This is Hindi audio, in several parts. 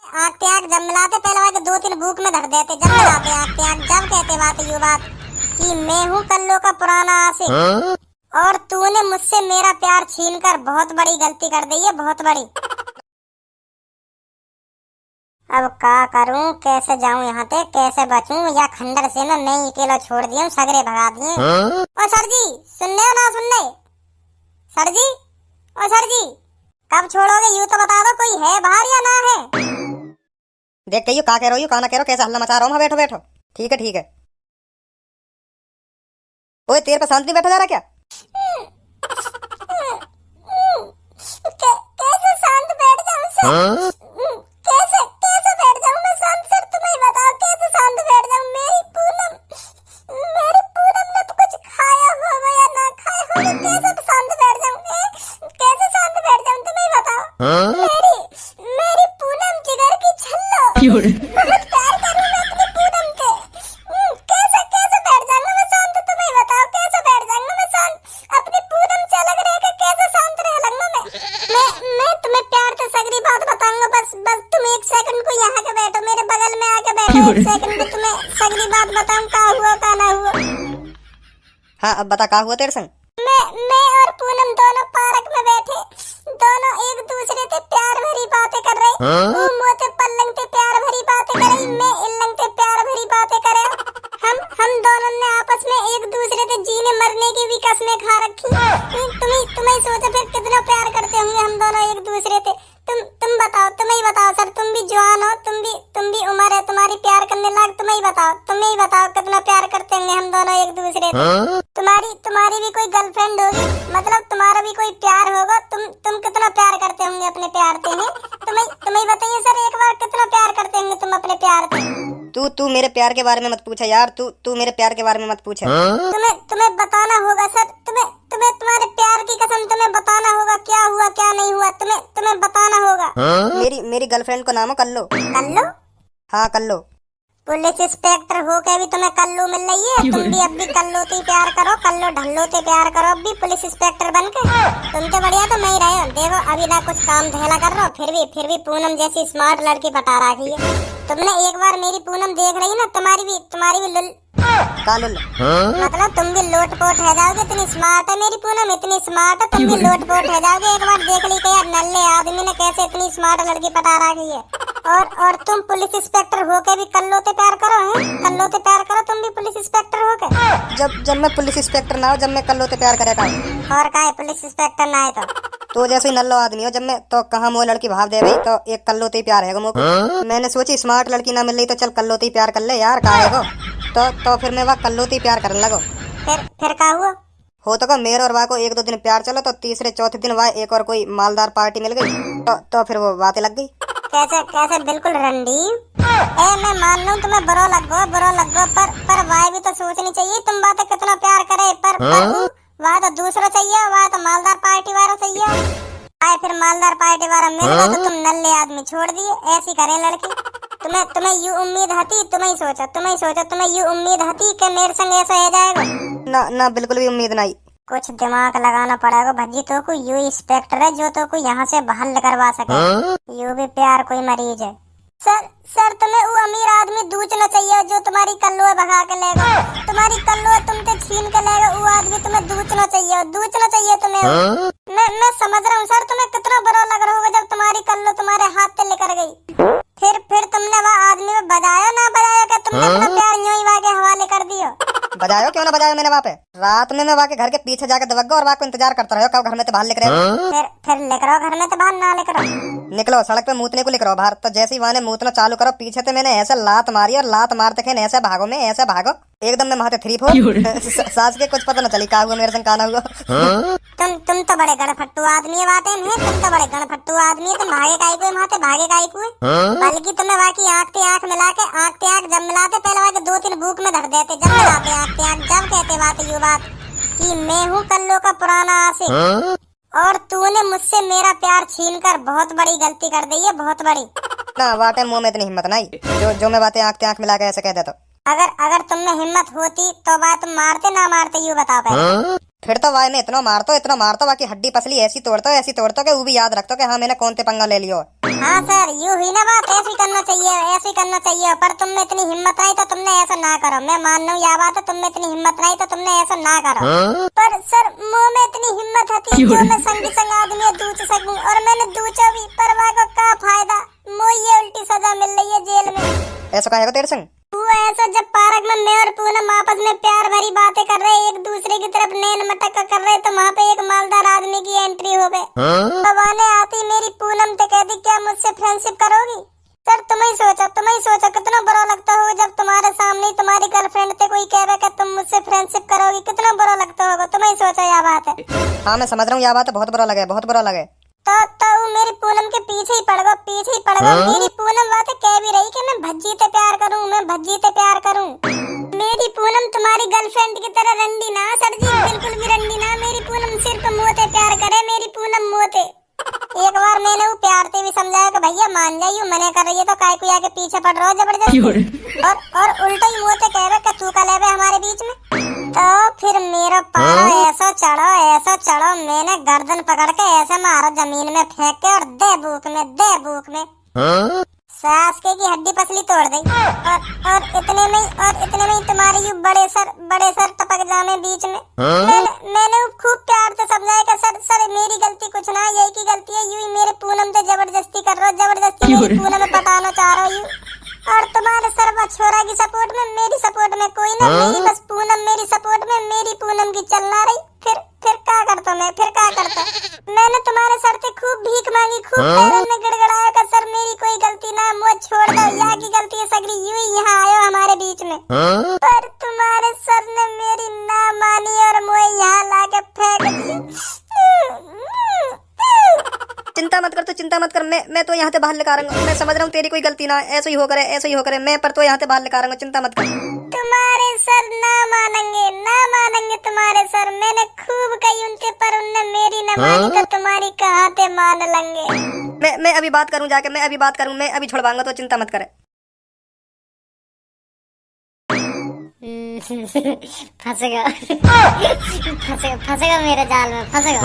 आँख आँख जब मिलाते पहले वाले दो तीन भूख में धर देते, जब मिलाते आँख आँख जब कहते बात यू बात कि मैं हूँ कल्लो का पुराना आशिक और तूने मुझसे मेरा प्यार छीनकर बहुत बड़ी गलती कर दी है, बहुत बड़ी। अब क्या करूं, कैसे जाऊं यहाँ से, कैसे बचूं, या खंडर से ना मैं अकेला छोड़ दिया, सगरे भगा दिए। ओ सर जी सुनने हो ना सुनने, सर जी, ओ सर जी कब छोड़ोगे, यूं तो बता दो कोई है बाहर या ना है। देख कहियो का कह रहो, कहा ना कह रहो, कैसा हल्ला मचा रहा हूँ। बैठो बैठो, ठीक है ठीक है। ओए तेरे पे शांति बैठा जा रहा क्या? कैसे शांत बैठ जाऊं सर? कैसे कैसे बैठ जाऊं मैं शांत सर, तुम ही बताओ कैसे शांत बैठ जाऊं। मेरी पूनम ने तो कुछ खाया होगा या ना खाया होगा, कैसे शांत बैठ जाऊं, कैसे शांत बैठ जाऊं तुम ही बताओ। मेरी पूनम जिगर की छल्लो, बहुत प्यार करूं मैं अपनी पूनम के। कैसे कैसे बैठ जाऊंगा मैं शांत, तुम ही बताओ कैसे बैठ जाऊंगा मैं शांत, अपनी पूनम से अलग रह के कैसे शांत रह लगूंगा मैं तुम्हें प्यार से सगरी बात बताऊंगा, बस तुम एक सेकंड को यहाँ के बैठो, मेरे बगल में आके बैठो, एक सेकंड को तुम्हें सगरी बात बताऊं का हुआ का ना हुआ। हाँ अब बता का हुआ तेरे संग? मैं और पूनम दोनों पार्क में बैठे, दोनों एक दूसरे से प्यार भरी बातें कर रहे। वो मोते पल्लंग से प्यार भरी बातें कर रही, मैं इल्लंग से प्यार भरी बातें कर रहा। हम दोनों ने आपस में एक दूसरे से जीने मरने की भी कसमें खा रखी। तुम्हें सोचो फिर कितना प्यार करते होंगे हम दोनों एक दूसरे से। तुम बताओ, तुम ही बताओ सर, तुम भी जवान हो, तुम भी उम्र है तुम्हारी प्यार करने लायक, तुम ही बताओ कितना प्यार करते होंगे हम दोनों एक दूसरे से। तुम्हारी भी कोई गर्लफ्रेंड होगी, मतलब तुम्हारा भी कोई प्यार होगा, तुम कितना प्यार करते होंगे अपने प्यार से हैं। तुम्हें बताइए सर एक बार कितना प्यार करते होंगे तुम अपने प्यार से। तू मेरे प्यार के बारे में मत पूछा यार, तू मेरे प्यार के बारे में मत पूछा। तुम्हें बताना होगा सर, तुम्हें तुम्हारे प्यार की कसम तुम्हें बताना होगा क्या हुआ क्या नहीं हुआ, तुम्हें बताना होगा। मेरी गर्लफ्रेंड को नाम है कल्लो। कल्लो? हाँ कल्लो। पुलिस इंस्पेक्टर हो के भी तुम्हें कल्लू मिल रही है, तुम भी अब भी कल्लो से प्यार करो, कल्लो ढल्लो से प्यार करो, अब भी पुलिस इंस्पेक्टर बन के। तुम तो बढ़िया तो नहीं रहे हो, देखो अभी ना कुछ काम धैला कर रहे हो, फिर भी पूनम जैसी स्मार्ट लड़की पटा रखी है। तुमने एक बार मेरी पूनम देख रही ना, तुम्हारी भी लुल कालुल, मतलब तुम भी लोटपोट है जाओगे, इतनी स्मार्ट है मेरी पूनम, इतनी स्मार्ट है, तुम भी लोटपोट है जाओगे। एक बार देख ली कि यार नल्ले आदमी ने कैसे इतनी स्मार्ट लड़की पटा रखी है। और तुम पुलिस इंस्पेक्टर होके भी कल्लो से प्यार करो, हैं? कल्लो से प्यार करो तुम भी पुलिस इंस्पेक्टर होके। जब मैं पुलिस इंस्पेक्टर ना हो, जब मैं कल्लो से प्यार करेगा। और का है पुलिस इंस्पेक्टर ना है तो जैसे ही नल्लो आदमी हो, जब मैं तो कहाँ वो लड़की भाव दे भाई, तो एक कल्लो से प्यार है मुझको। मैंने सोची स्मार्ट लड़की ना मिल रही तो चल कल्लो से प्यार कर ले यार, का है तो फिर मैं वह कल्लो से प्यार करने लगो। फिर का हुआ? हो तो मेरे और वह को एक दो दिन प्यार चलो, तो तीसरे चौथे दिन वह एक और कोई मालदार पार्टी मिल गई, तो फिर वो बातें लग गई। कैसे बिल्कुल रंडी। मैं मान लूं तुम्हें बुरा लगो, पर वाह भी तो सोचनी चाहिए तुम बातें कितना प्यार करे, पर वह तो दूसरा चाहिए, वह तो मालदार पार्टी वाला चाहिए। आए फिर मालदार पार्टी वाला मिल गया तो तुम नल्ले आदमी छोड़ दिए, ऐसी करे लड़की। तुम्हें यू उम्मीद हती, तुम्हें सोचा तुम्हें यू उम्मीद हती कि मेरे संग ऐसा हो जाएगा? ना बिल्कुल भी उम्मीद नहीं। कुछ दिमाग लगाना पड़ेगा भज्जी, तो को यू इंस्पेक्टर है जो तो को यहाँ से बाहर करवा सके। यू भी प्यार कोई मरीज है। सर तुम्हें वो अमीर आदमी दूचना चाहिए जो तुम्हारी कल्लो भगा के लेगा, तुम्हारी कल्लो तुमसे छीन के लेगा, वो आदमी तुम्हें दूचना चाहिए तुम्हें। मैं समझ रहा हूँ सर, तुम्हें कितना बुरा लग रहा होगा जब तुम्हारी कल्लो तुम्हारे हाथ से लेकर गई। फिर तुमने वह आदमी में बजाया ना बजाया क्या, तुमने अपना प्यार यूं ही वहाँ के हवाले कर दियो? बजायो क्यों ना बजायो, मैंने वहाँ पे रात में मैं वहाँ के घर के पीछे जाकर दबक और वहाँ को इंतजार करता रहो कब घर में तो बाहर लेकर फिर लेकर आओ घर में तो बाहर ना लेकर निकलो, सड़क पे मूतने को लेकर आओ बाहर। तो जैसे ही वहाँ ने मूतना चालू करो, पीछे से मैंने ऐसे लात मारी और लात मारते खे ऐसे भागो एकदम मैं माथे 3-4 सास के कुछ पता न चली का हुआ मेरे संग, काना हुआ। तुम तो बड़े गणफट्टू आदमी बातें हैं, तुम तो बड़े गणफट्टू आदमी, तुम भागे काई को बल्कि तुम्हें बाकी आँख से आँख मिला के जब मिलाते पहले वाले दो तीन भूख में धर देते, जब मिलाते आँख से आँख जब कहते बात यू बात कि मैं हूँ कल्लो का पुराना आशिक और तूने मुझसे मेरा प्यार छीनकर बहुत बड़ी गलती कर दी है, बहुत बड़ी। ना वाटे मुंह में इतनी हिम्मत नहीं जो मैं बातें आँख से आँख मिला के ऐसे कह देता। अगर तुम में हिम्मत होती तो बात तुम मारते ना मारते, यू बताओ पहले। फिर तो वाई में इतना मारतो बाकी हड्डी पसली ऐसी तोड़तो कि वो भी याद रखतो कि हाँ मैंने कौन ते पंगा ले लियो। हाँ सर, यूं हुई ना बात, ऐसे ही करना चाहिए। पर तुम में इतनी हिम्मत नहीं तो तुमने ऐसा ना करो। मैं मान रहा हूँ यह बात है, तुम में इतनी हिम्मत नहीं तो तुमने ऐसा ना करो। पर सर मुँह में इतनी हिम्मत थी जो मैं संग आदमी दूच सकूं, और मैंने दूचा भी, पर वह को क्या फायदा, मुझे ये उल्टी सजा मिल रही है जेल में। ऐसा कहेगा तेरे संग? वो ऐसा जब पार्क में मैं और पूनम आपस में प्यार भरी बातें कर रहे, एक दूसरे की तरफ नैन मटक कर रहे, तो वहाँ पे एक मालदार आदमी की एंट्री हो गई। बवाने आती मेरी पूनम तो कहती क्या मुझसे फ्रेंडशिप करोगी? सर तुम ही सोचो कितना बुरा लगता होगा जब तुम्हारे सामने तुम्हारी गर्लफ्रेंड से कोई कह रहा है तुम मुझसे फ्रेंडशिप करोगी, कितना बुरा लगता होगा। तुम ही सोचो यह बात है। हाँ मैं समझ रहा हूँ, यह बात बहुत बुरा लगे। तो मेरी पूनम के पीछे ही पड़ गो। मेरी पूनम बातें कह भी रही कि मैं भज्जी से प्यार करूं। मेरी पूनम तुम्हारी गर्लफ्रेंड की तरह रंडी ना सर जी, बिल्कुल भी रंडी ना। मेरी पूनम सिर्फ मोते प्यार करे, मेरी पूनम मोते। एक बार मैंने वो प्यार से भी समझाया कि भैया मान जाइए, मने कर रही है तो काय को आके पीछे पड़ रहा हो जबरदस्ती, और उल्टा ही मुँह से कह रहे कि तू का ले हमारे बीच में। तो फिर मेरा पारा ऐसा चढ़ो, मैंने गर्दन पकड़ के ऐसे मारा जमीन में फेंक के, और दे भूख में सास के की हड्डी पसली तोड़ दी। और इतने में ही तुम्हारे यू बड़े सर टपक जामे बीच में। मैंने खूब प्यार से समझाया कि सर मेरी गलती कुछ ना, यही की गलती है, यूं ही मेरे पूनम से जबरदस्ती कर रहा हो, जबरदस्ती मेरी पूनम में पटाना चाह रहा हूँ। और तुम्हारे सर छोरा की सपोर्ट में, मेरी सपोर्ट में कोई ना, मेरी बस पूनम मेरी सपोर्ट में, मेरी पूनम की चलना रही। फिर क्या करता मैंने तुम्हारे सर से खूब भीख मांगी, खूब पैरों में गिड़गिड़ाया कि सर मेरी कोई गलती ना, मुझे छोड़ दो, यहाँ की गलती है सगरी, यूं ही यहाँ आयो हमारे बीच में। पर तुम्हारे सर ने मेरी ना मानी और मुझे यहाँ लाके फेंक दिया। चिंता मत कर, मैं तो यहाँ से बाहर लेकर आऊंगा। मैं समझ रहा हूँ तेरी कोई गलती ना, ऐसे ही हो करे, मैं पर तो यहाँ से बाहर लेकर आऊंगा, चिंता मत कर। तुम्हारे सर ना मानेंगे तुम्हारे सर। मैंने खूब कही उनके, पर उनने मेरी न मानी, तो तुम्हारी कहाँ से मान लेंगे। मैं अभी बात करूँ जाके, मैं अभी छुड़वाऊंगा, तो चिंता मत करे। फंसेगा मेरे जाल में, फंसेगा।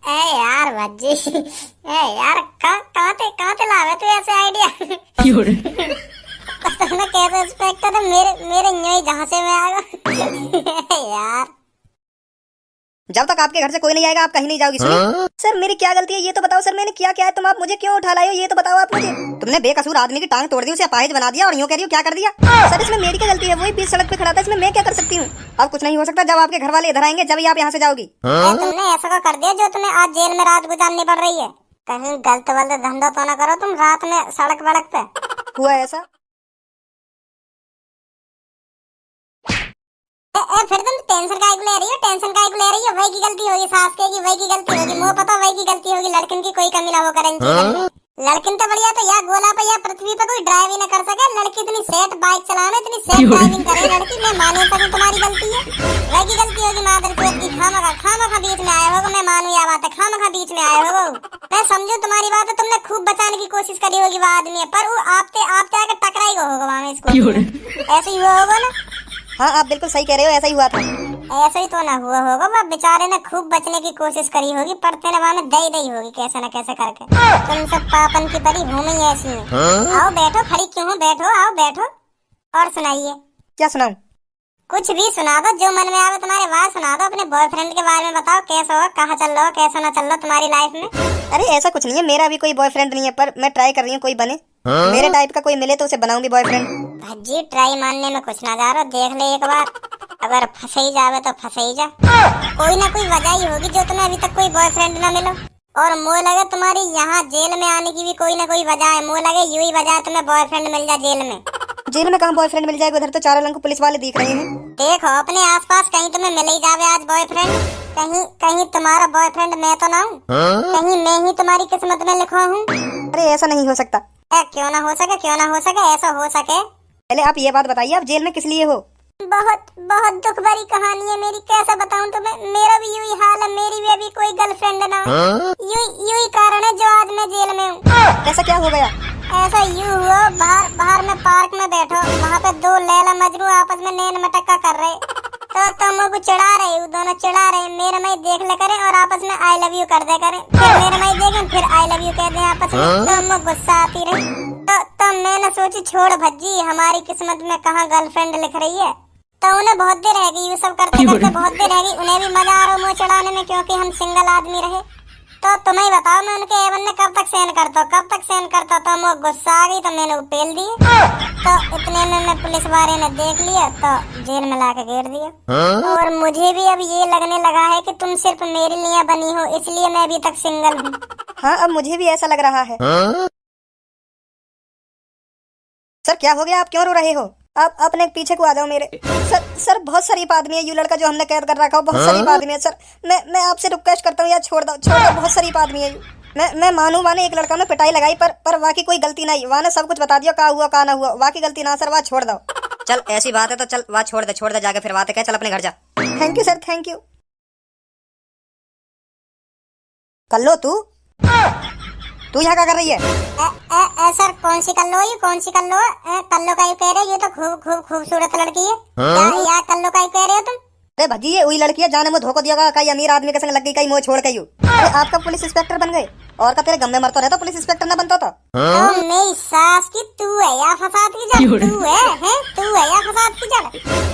ए यार भज्जी, यार कहाँ ते लावे तू ऐसे आइडिया? तुमने कैसे इंस्पेक्टर मेरे न्योई जहाँ से मैं आएगा। यार जब तक आपके घर से कोई नहीं आएगा आप कहीं नहीं जाओगी। सर मेरी क्या गलती है ये तो बताओ सर, मैंने क्या है, तुम आप मुझे क्यों उठा लाए हो ये तो बताओ आप मुझे। तुमने बेकसूर आदमी की टांग तोड़ दी, उसे अपाहिज बना दिया, और यूं कह रही हो क्या कर दिया? सर इसमें मेरी क्या गलती है, वही बीच सड़क पे खड़ा था, इसमें मैं क्या कर सकती हूँ? अब कुछ नहीं हो सकता, जब आपके घर वाले इधर आएंगे जब आप यहाँ से जाओगी। तुमने ऐसा कर दिया जो तुम्हें आज जेल में रात गुजारनी पड़ रही है। कहीं गलत वलत धंधा तो ना करो तुम रात में सड़क वड़क पे। हुआ ऐसा? फिर तुम टेंशन काहे को ले रही हो? वही की गलती होगी, सास के की वही की गलती होगी, मुझे पता वही की गलती होगी। लड़किन की कोई कमी ना हो करेंगे। लड़किन तो बढ़िया, तो या गोला पे या पृथ्वी पे कोई ड्राइव ही ना कर सके। लड़की इतनी सेट बाइक चलाने, इतनी सेट ड्राइविंग करे लड़की, मैं मानू सकूं तुम्हारी गलती है, वही की गलती होगी। मादर चोद की खामखा बीच में आए होगे, मैं मानू यह बात है, खामखा बीच में आए होगे। मैं समझू तुम्हारी बात है, तुमने खूब बचाने की कोशिश करी होगी वो आदमी, पर वो आप जाके टकराई होगा वहाँ में, इसको ऐसे ही हुआ होगा ना। हाँ आप बिल्कुल सही कह रहे हो, ऐसा ही हुआ था। ऐसा ही तो ना हुआ होगा, वह बेचारे ने खूब बचने की कोशिश करी होगी, पर तेरे वहाँ में दई होगी कैसे न कैसे करके। तुम सब पापन की परी हो में ऐसी है। आओ बैठो, खड़ी क्यों हो, बैठो और सुनाइए। क्या सुनाऊं? कुछ भी सुना दो, जो मन में आवे तुम्हारे बात सुना दो। अपने बॉयफ्रेंड के बारे में बताओ, कैसा हो, कहाँ चल रहा हो, कैसा ना चल रहा तुम्हारी लाइफ में। अरे ऐसा कुछ नहीं है, मेरा अभी कोई बॉयफ्रेंड नहीं है, पर मैं ट्राई कर रही हूँ कोई बने। मेरे टाइप का कोई मिले तो उसे बनाऊंगी बॉयफ्रेंड। भज्जी ट्राई मानने में कुछ ना जा रहा, देख ले एक बार, अगर फंसे ही जावे तो फंसे ही जा। कोई ना कोई वजह ही होगी जो तुम्हें अभी तक कोई बॉयफ्रेंड ना मिलो। और मुझे लगे तुम्हारी यहाँ जेल में आने की भी कोई ना कोई वजह है। मुझे लगे यूं ही वजह है तुम्हें बॉयफ्रेंड मिल जाए जेल में। जेल में कहाँ बॉयफ्रेंड मिल जाएगा, उधर तो चारों रंग पुलिस वाले दिख रहे हैं। देखो अपने आसपास कहीं तुम्हें मिल ही जावे आज बॉयफ्रेंड। कहीं तुम्हारा बॉयफ्रेंड मैं तो ना हूँ, कहीं मैं ही तुम्हारी किस्मत में लिखा हूँ। अरे ऐसा नहीं हो सकता। क्यों ना हो सके, ऐसा हो सके। पहले आप ये बात बताइए, आप जेल में किस लिए हो? बहुत दुख भरी कहानी है मेरी, कैसे बताऊं तुम्हें। मेरा भी यूं ही हाल है, मेरी भी अभी कोई गर्लफ्रेंड ना है। यूं ही कारण है जो आज मैं जेल में हूँ। ऐसा क्या हो गया? ऐसा यूं हुआ, बाहर में पार्क में बैठो, वहाँ पे दो लैला मजनू आपस में नैन मटक्का कर रहे। तो मुझको चिढ़ा रहे हो, दोनों चिढ़ा रहे, मेरे में देख ले करे और आपस में आई लव यू कर दे करे, फिर मेरे में देखें फिर आई लव यू कह दे आपस में, तो मुझको गुस्सा आती रही। तो मैंने सोची छोड़ भज्जी, हमारी किस्मत में कहाँ गर्लफ्रेंड लिख रही है। तो उन्हें बहुत देर रहेगी ये सब करते करते, बहुत देर रहेगी, उन्हें भी मजा आ रहा मुँह चढ़ाने में, क्योंकि हम सिंगल आदमी रहे। तो तुम्हें बताओ मैं उनके एवन में कब तक सहन करता हूँ, कब तक सहन करता हूँ। तो मुझे गुस्सा आ गई तो मैंने उपेल दिए। तो इतने में मैं पुलिस वाले ने देख लिया तो जेल में लाके घेर दिया। और मुझे भी अब ये लगने लगा है कि तुम सिर्फ मेरे लिए बनी हो, इसलिए मैं अभी तक सिंगल हूँ। हाँ अब मुझे भी ऐसा लग रहा है। सर क्या हो गया, आप क्यों रो रहे हो? आप अपने पीछे को आ जाओ मेरे। सर बहुत शरीफ आदमी है, यू लड़का जो हमने कैद कर रखा है बहुत शरीफ आदमी है सर। मैं आपसे रिक्वेस्ट करता हूँ यार छोड़ दो, बहुत शरीफ आदमी है। मैं मानू वाने एक लड़का ने पिटाई लगाई पर वाकई कोई गलती नहीं, वाने सब कुछ बता दिया का हुआ का ना हुआ, वाकई गलती ना सर, वहाँ छोड़ दो। चल ऐसी बात है तो चल वहाँ छोड़ दे जाके फिर बात है, चल अपने घर जा। Thank you sir, thank you. Kallo तू यहाँ क्या कर रही है? सर कौन सी कल्लो है, कौन सी कल्लो है? कल्लो का ही कह रहे हो, ये तो खूबसूरत लड़की है। क्या कल्लो का ही कह रहे हो तुम? अरे भजी ये वही लड़की है जाने में धोखा दिया, कई अमीर आदमी के संग लग गई, कई मुँह छोड़ के। अरे आपका पुलिस इंस्पेक्टर बन गए और का तेरे गम में मरता रहता, पुलिस इंस्पेक्टर ना बनता था। तो मेरी सास की तू है या फसाद की जड़? तू है या फसाद की जड़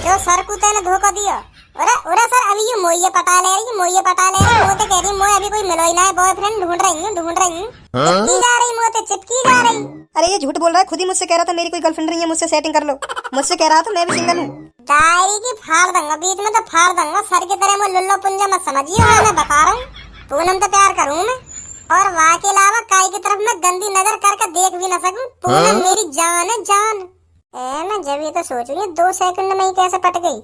जो सर को तेने धोखा दिया? अरे सर अभी ये मोये पटा ले रही, मोते कह रही मोये अभी कोई मिलो ही ना है, बॉयफ्रेंड ढूंढ रही हूँ। चिपकी जा रही मोते, चिपकी जा रही। अरे ये झूठ बोल रहा है, खुद ही मुझसे कह रहा था मेरी कोई गर्लफ्रेंड नहीं है, मुझसे सेटिंग कर लो। मुझसे कह रहा था मैं भी सिंगल हूँ। डायरी की फाड़ दूंगा बीच में, तो फाड़ दूंगा सर की तरह। मैं लुल्लो पुंजा मत समझिए, मैं बता रहा हूँ पूनम तो प्यार करूँ मैं, और वहाँ के अलावा काई की तरफ मैं गंदी नजर करके देख भी न सकूं। पूनम मेरी जान है जान। मैं जब ये तो सोच रही हूँ 2 सेकंड में ही कैसे पट गई।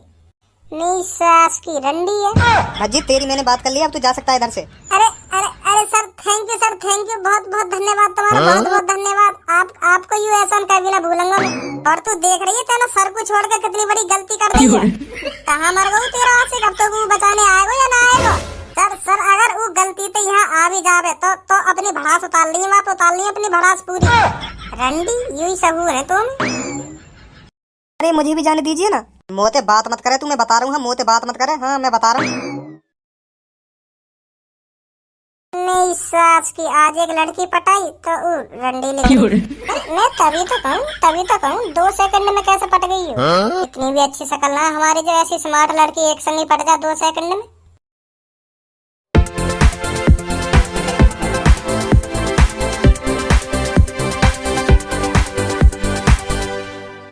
मेरी सास की रंडी है। भज्जी तेरी मैंने बात कर ली, अब तू जा सकता है इधर से। अरे सर थैंक यू बहुत बहुत धन्यवाद तुम्हारा, बहुत धन्यवाद। आपको यू एहसान कभी ना भूलूंगा मैं। और तू देख रही है तेना सर को छोड़ के कितनी बड़ी गलती कर दी है। कहाँ मर गई तेरा आशिक, अब तो वो बचाने आएगा या ना आएगा? सर अगर वो गलती तो यहाँ आ भी जावे तो अपनी भड़ास उतार ली, बात उतार ली अपनी भड़ास पूरी। रंडी यू ही सबूर है तुम। अरे मुझे भी जाने दीजिए ना, मोते बात मत करे, तुम्हें बता रहा हूँ, मोते बात मत करे। हाँ मैं बता रहा हूँ। मेरी सास की आज एक लड़की पटाई तो रंडी ले। मैं तभी तो कहूँ 2 सेकंड में कैसे पट गई हो। इतनी भी अच्छी शक्ल ना हमारी, जो ऐसी स्मार्ट लड़की एक संग ही पट जाए 2 सेकंड में।